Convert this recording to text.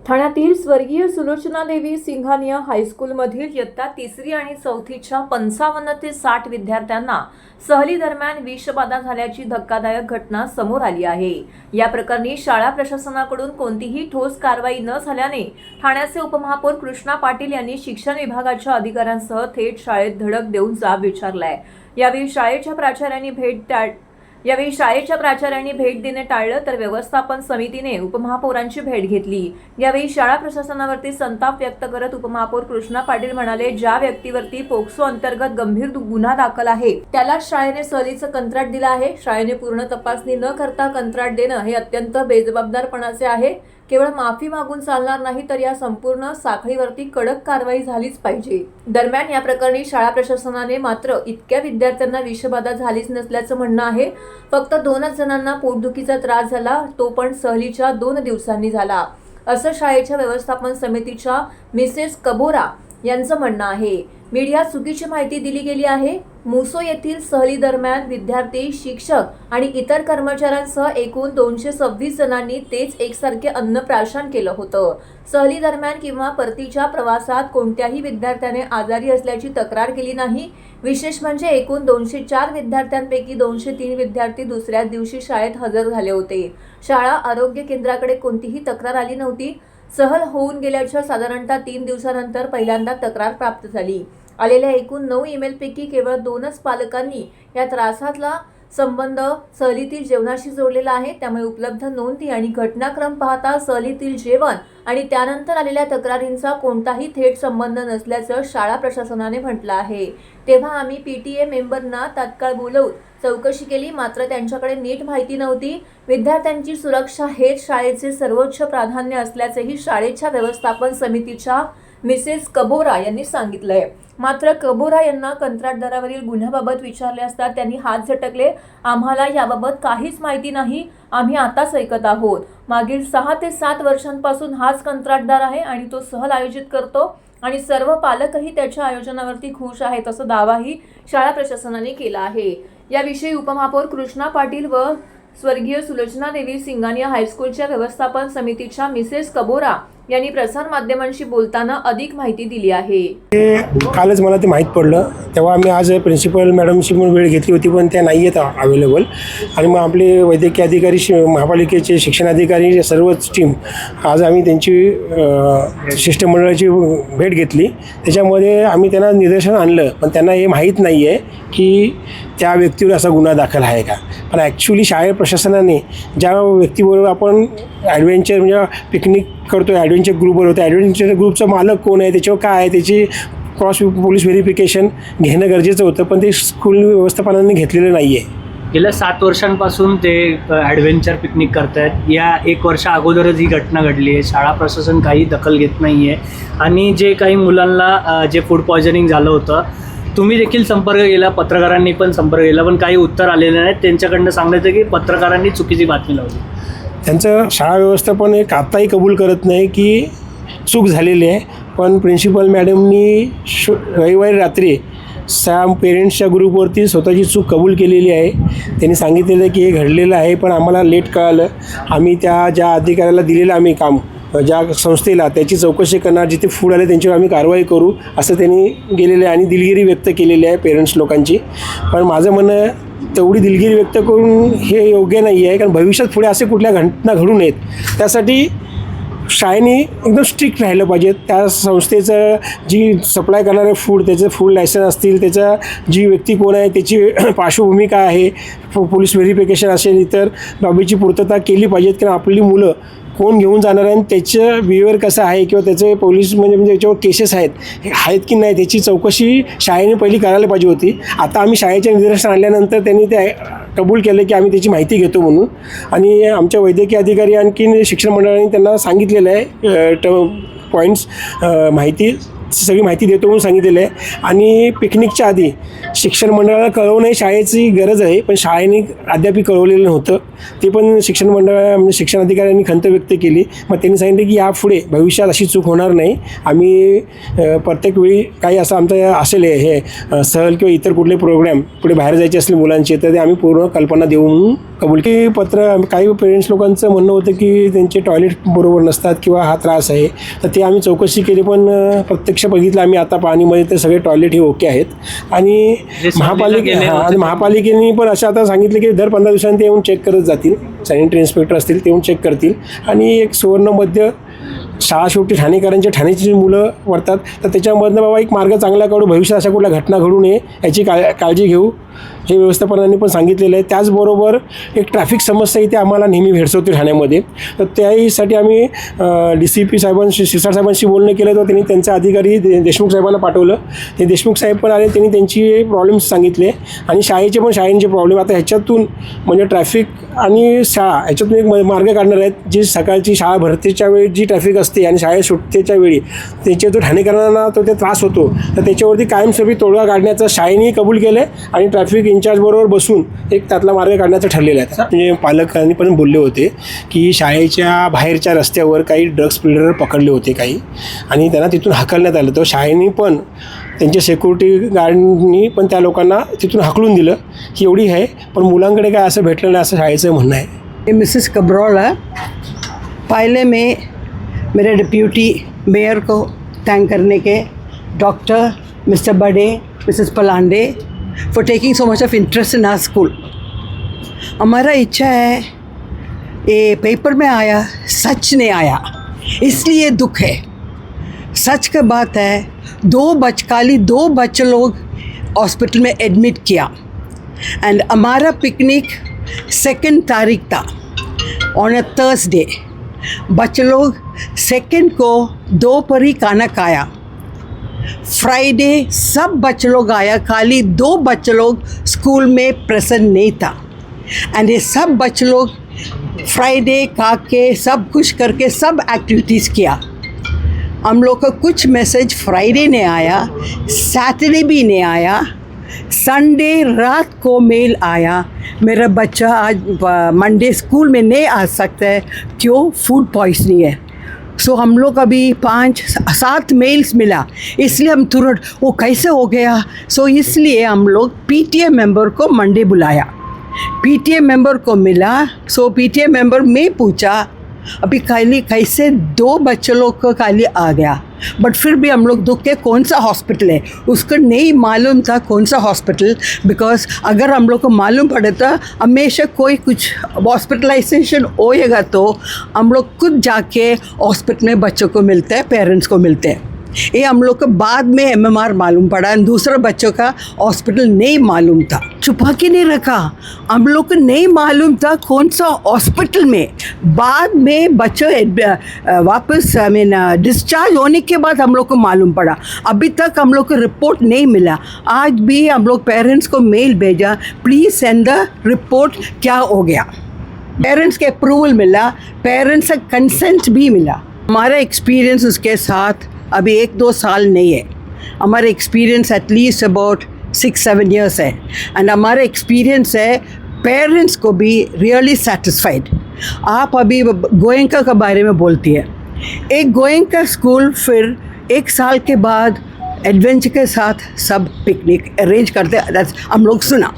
ठाण्यातील स्वर्गीय सुलोचना देवी सिंघानिया हायस्कूलमधील इयत्ता 3री आणि 4थीच्या 55 ते 60 विद्यार्थ्यांना सहली दरम्यान विषबाधा झाल्याची धक्कादायक घटना समोर आली आहे। या प्रकरणी शाळा प्रशासनाकडून कोणतीही ठोस कारवाई न झाल्याने ठाण्याचे उपमहापौर कृष्णा पाटील यांनी शिक्षण विभागाच्या अधिकाऱ्यांसह थेट शाळेत धडक देऊन जाब विचारलाय। यावेळी शाळेच्या प्राचार्यांनी भेट देणे टाळलं तर व्यवस्थापन समितीने उपमहापौरांची भेट घेतली। यावेळी शाळा प्रशासनावरती संताप व्यक्त करत उपमहापौर कृष्णा पाटील म्हणाले, ज्या व्यक्तीवरती पोक्सो अंतर्गत गंभीर गुन्हा दाखल आहे त्याला शाळेने सहलीचं कंत्राट दिलं आहे। शाळेने पूर्ण तपासणी न करता कंत्राट देणं हे अत्यंत बेजबाबदारपणाचे आहे। केवळ माफी मागून चालणार नाही तर या संपूर्ण साखळीवरती कडक कारवाई झालीच पाहिजे। दरम्यान या प्रकरणी शाळा प्रशासनाने मात्र इतक्या विद्यार्थ्यांना विषबाधा झालीच नसल्याचं म्हणणं आहे। फक्त 2च जणांना पोटदुखीचा त्रास झाला, तो पण सहलीच्या 2 दिवसांनी झाला, असं शाळेच्या व्यवस्थापन समितीच्या मिसेस कबोरा यांचं म्हणणं आहे। मीडियात चुकीची माहिती दिली गेली आहे। मुसो येथील सहली दरम्यान विद्यार्थी, शिक्षक आणि इतर कर्मचाऱ्यांसह एकूण 226 जणांनी तेच एकसारखे अन्नप्राशन केलं होतं। सहली दरम्यान किंवा परतीच्या प्रवासात कोणत्याही विद्यार्थ्याने आजारी असल्याची तक्रार केली नाही। विशेष म्हणजे एकूण 204 विद्यार्थ्यांपैकी 203 विद्यार्थी दुसऱ्याच दिवशी शाळेत हजर झाले होते। शाळा आरोग्य केंद्राकडे कोणतीही तक्रार आली नव्हती। सहल होऊन गेल्याच्या साधारणतः 3 दिवसानंतर पहिल्यांदा तक्रार प्राप्त झाली। आलेल्या एकूण 9 ईमेलपैकी केवळ 2च पालकांनी या त्रासातला संबंध सहलीतील जेवणाशी जोडलेला आहे। त्यामुळे उपलब्ध नोंदी आणि घटनाक्रम पाहता सहलीतील जेवण आणि त्यानंतर आलेल्या तक्रारींचा कोणताही थेट संबंध नसल्याचं शाळा प्रशासनाने म्हटलं आहे। तेव्हा आम्ही PTA मेंबरना तात्काळ बोलवून चौकशी केली, मात्र त्यांच्याकडे नीट माहिती नव्हती। विद्यार्थ्यांची सुरक्षा हेच शाळेचे सर्वोच्च प्राधान्य असल्याचेही शाळेच्या व्यवस्थापन समितीच्या मिसेस कबोरा यांनी सांगितलंय। मात्र कबोरा यांना कंत्राटदारावरील गुन्ह्याबाबत विचारले असता त्यांनी हात झटकले। आम्हाला याबाबत काहीच माहिती नाही, आम्ही आताच ऐकत आहोत। मागील 6 ते 7 वर्षांपासून हाच कंत्राटदार आहे आणि तो सहल आयोजित करतो आणि सर्व पालकही त्याच्या आयोजनावरती खुश आहेत, असा दावाही शाळा प्रशासनाने केला आहे। याविषयी उपमहापौर कृष्णा पाटील व स्वर्गीय सुलोचना देवी सिंघानिया हायस्कूलच्या व्यवस्थापन समितीच्या मिसेस कबोरा यांनी प्रसार माध्यमांशी बोलताना अधिक माहिती दिली आहे। कालच मला ते माहीत पडलं, तेव्हा आम्ही आज प्रिन्सिपल मॅडमशी पण वेळ घेतली होती, पण त्या नाही आहेत अवेलेबल। आणि मग आपले वैद्यकीय अधिकारी, महापालिकेचे शिक्षणाधिकारी, सर्वच टीम आज आम्ही त्यांची शिष्टमंडळाची भेट घेतली। त्याच्यामध्ये आम्ही त्यांना निदर्शन आणलं, पण त्यांना हे माहीत नाही आहे की त्या व्यक्तीवर असा गुन्हा दाखल आहे का। पण ॲक्च्युली शाळे प्रशासनाने ज्या व्यक्तीबरोबर आपण ॲडव्हेंचर म्हणजे पिकनिक करतो, ॲडव्हेंचर ग्रुपवर होतं, ॲडव्हेंचर ग्रुपचा मालक कोण आहे, त्याच्यावर काय आहे, त्याची क्रॉस पोलीस व्हेरिफिकेशन घेणं गरजेचं होतं, पण ते स्कूल व्यवस्थापनाने घेतलेलं नाही आहे। गेल्या 7 वर्षांपासून ते ॲडव्हेंचर पिकनिक करत आहेत। या 1 वर्षा अगोदरच ही घटना घडली आहे। शाळा प्रशासन काही दखल घेत नाही आहे आणि जे काही मुलांना जे फूड पॉयझनिंग झालं होतं, तुम्ही देखील संपर्क केला, पत्रकारांनी पण संपर्क केला, पण काही उत्तर आलेलं नाही। त्यांच्याकडनं सांगायचं की पत्रकारांनी चुकीची बातमी लावली। त्यांचं शाळा व्यवस्थापन एक आत्ताही कबूल करत नाही की चूक झालेली आहे, पण प्रिन्सिपल मॅडमनी रविवारी रात्री पेरेंट्सच्या ग्रुपवरती स्वतःची चूक कबूल केलेली आहे। त्यांनी सांगितलेलं की हे घडलेलं आहे, पण आम्हाला लेट कळालं। आम्ही ज्या अधिकाऱ्याला दिलेलं आम्ही काम, ज्या संस्थेला, त्याची चौकशी करणार, जिथे फूड आले त्यांच्यावर आम्ही कारवाई करू, असं त्यांनी गेलेलं आहे आणि दिलगिरी व्यक्त केलेली आहे पेरेंट्स लोकांची। पण माझं म्हणणं, तेवढी दिलगिरी व्यक्त करून हे योग्य नाही आहे, कारण भविष्यात पुढे असे कुठल्या घटना घडू नयेत। त्यासाठी शाळेने एकदम स्ट्रिक्ट राहिलं पाहिजे। त्या संस्थेचं जी सप्लाय करणारे फूड, त्याचं फूड लायसन्स असतील, त्याचा जी व्यक्ती कोण आहे, त्याची पार्श्वभूमी काय आहे, पोलीस व्हेरिफिकेशन असेल, इतर बाबीची पूर्तता केली पाहिजेत। कारण आपली मुलं कोण घेऊन जाणार आहे आणि त्याचं बिहेवियर कसं आहे किंवा त्याचे पोलीस म्हणजे याच्यावर केसेस आहेत की नाही, त्याची चौकशी शाळेने पहिली करायला पाहिजे होती। आता आम्ही शाळेच्या निदर्शन आणल्यानंतर त्यांनी ते कबूल केलं की आम्ही त्याची माहिती घेतो म्हणून, आणि आमच्या वैद्यकीय अधिकारी आणखी शिक्षण मंडळाने त्यांना सांगितलेलं आहे पॉईंट्स, माहिती सगळी माहिती देतो म्हणून सांगितलेलं आहे. आणि पिकनिकच्या आधी शिक्षण मंडळाला कळवणे शाळेची गरज आहे, पण शाळेने अद्याप कळवलेलं नव्हतं. ते पण शिक्षण मंडळा म्हणजे शिक्षण अधिकाऱ्यांनी खंत व्यक्त केली. मग त्यांनी सांगितलं की यापुढे भविष्यात अशी चूक होणार नाही. आम्ही प्रत्येक वेळी काही असं आमचं असेल हे सहल किंवा इतर कुठले प्रोग्राम पुढे बाहेर जायचे असले मुलांचे, तर ते आम्ही पूर्ण कल्पना देऊन कबूल की पत्र. काही पेरेंट्स लोकांचं म्हणणं होतं की त्यांचे टॉयलेट बरोबर नसतात किंवा हा त्रास आहे, तर ते आम्ही चौकशी केली. पण प्रत्यक्ष बघितलं आम्ही आता पाणीमध्ये तर सगळे टॉयलेट हे ओके आहेत. आणि महापालिकेने पण असं आता सांगितलं की दर 15 दिवसांनी ते येऊन चेक करत जातील. सॅनिटरी इन्स्पेक्टर असतील ते येऊन चेक करतील. आणि एक सुवर्ण मध्य शाळा शेवटी ठाणेकरांच्या ठाण्याची जी मुलं वाढतात, तर त्याच्यामधनं बाबा एक मार्ग चांगला काढू, भविष्यात अशा कुठल्या घटना घडू नये याची काळजी घेऊ हे व्यवस्थापनाने पण सांगितलेलं आहे. त्याचबरोबर एक ट्रॅफिक समस्या इथे आम्हाला नेहमी भेडसावते ठाण्यामध्ये. तर त्याहीसाठी आम्ही DCP साहेबांशी शिरसाट साहेबांशी बोलणं केलं, तर त्यांनी त्यांचे अधिकारी देशमुख साहेबांना पाठवलं. ते देशमुख साहेब पण आले, त्यांनी त्यांची प्रॉब्लेम्स सांगितले आणि शाळेचे प्रॉब्लेम. आता ह्याच्यातून म्हणजे ट्रॅफिक आणि शाळा ह्याच्यातून एक मार्ग काढणार आहेत. जी सकाळची शाळा भरतेच्या वेळी जी ट्रॅफिक असते आणि शाळेत सुटतेच्या वेळी त्याच्यातून ठाणेकरांना तो ते त्रास होतो, तर त्याच्यावरती कायमस्वरूपी तोडगा काढण्याचं शाळेनेही कबूल केलं आहे आणि ट्रॅफिक इंचार्जबरोबर बसून एक त्यातला मार्ग काढण्याचं ठरलेलं आहे. म्हणजे पालकांनी पण बोलले होते की शाळेच्या बाहेरच्या रस्त्यावर काही ड्रग्स पिलर पकडले होते काही, आणि त्यांना तिथून हाकलण्यात आलं. तर शाळेने पण त्यांच्या सिक्युरिटी गार्डनी पण त्या लोकांना तिथून हाकलून दिलं की एवढी आहे. पण मुलांकडे काय असं भेटलं नाही असं शाळेचं म्हणणं आहे. मिसेस कब्रोल है. पहले में मेरे डिप्यूटी मेयर को थैंक करने के doctor mister Bade, Mrs Palande for taking so much of interest in our school. हमारा इच्छा है, ये पेपर में आया, सच नहीं आया, इसलिए दुख है. सच का बात है, दो बच्चे लोग हॉस्पिटल में एडमिट किया. एंड हमारा पिकनिक 2 तारीख था ऑन अ थर्सडे. बच्चे लोग 2 को दोपहर ही खाना खाया. फ्राइडे सब बच्चे लोग आया, खाली 2 बच्चे लोग स्कूल में प्रेजेंट नहीं था. एंड ये सब बच्चे लोग फ्राइडे खा के सब कुछ करके सब एक्टिविटीज़ किया. हम लोग का कुछ मैसेज फ्राइडे ने आया, सैटरडे भी नहीं आया, संडे रात को मेल आया, मेरा बच्चा आज मंडे स्कूल में नहीं आ सकता है, क्यों, फूड पॉइजनिंग है. सो हम लोग अभी 5-7 मेल्स मिला, इसलिए हम तुरंत वो कैसे हो गया. सो इसलिए हम लोग PTA मेंबर को मंडे बुलाया. PTA मेंबर को मिला. सो PTA मेंबर में पूछा अभी खाली कैसे 2 बच्चे लोग को खाली आ गया. बट फिर भी हम लोग दुख के कौन सा हॉस्पिटल है उसको नहीं मालूम था, कौन सा हॉस्पिटल. बिकॉज अगर हम लोग को मालूम पड़े तो हमेशा कोई कुछ हॉस्पिटलाइजेशन होएगा तो हम लोग खुद जाके हॉस्पिटल में बच्चों को मिलते हैं, पेरेंट्स को मिलते हैं. ये हम लोग को बाद में MMR मालूम पड़ा. दूसरा बच्चों का हॉस्पिटल नहीं मालूम था. छुपा के नहीं रखा, हम लोग को नहीं मालूम था कौन सा हॉस्पिटल में. बाद में बच्चों वापस डिस्चार्ज होने के बाद हम लोग को मालूम पड़ा. अभी तक हम लोग को रिपोर्ट नहीं मिला. आज भी हम लोग पेरेंट्स को मेल भेजा, प्लीज़ सेंड द रिपोर्ट, क्या हो गया. पेरेंट्स के अप्रूवल मिला, पेरेंट्स का कंसेंट भी मिला. हमारा एक्सपीरियंस उसके साथ अभी 1-2 साल नहीं है. हमारा एक्सपीरियंस एटलीस्ट अबाउट 6-7 ईयर्स है. एंड हमारा एक्सपीरियंस है, पेरेंट्स को भी रियली सेटिस्फाइड. आप अभी गोयंका के बारे में बोलती है. एक गोयंका स्कूल फिर 1 साल के बाद एडवेंचर के साथ सब पिकनिक अरेंज करते हम लोग सुना.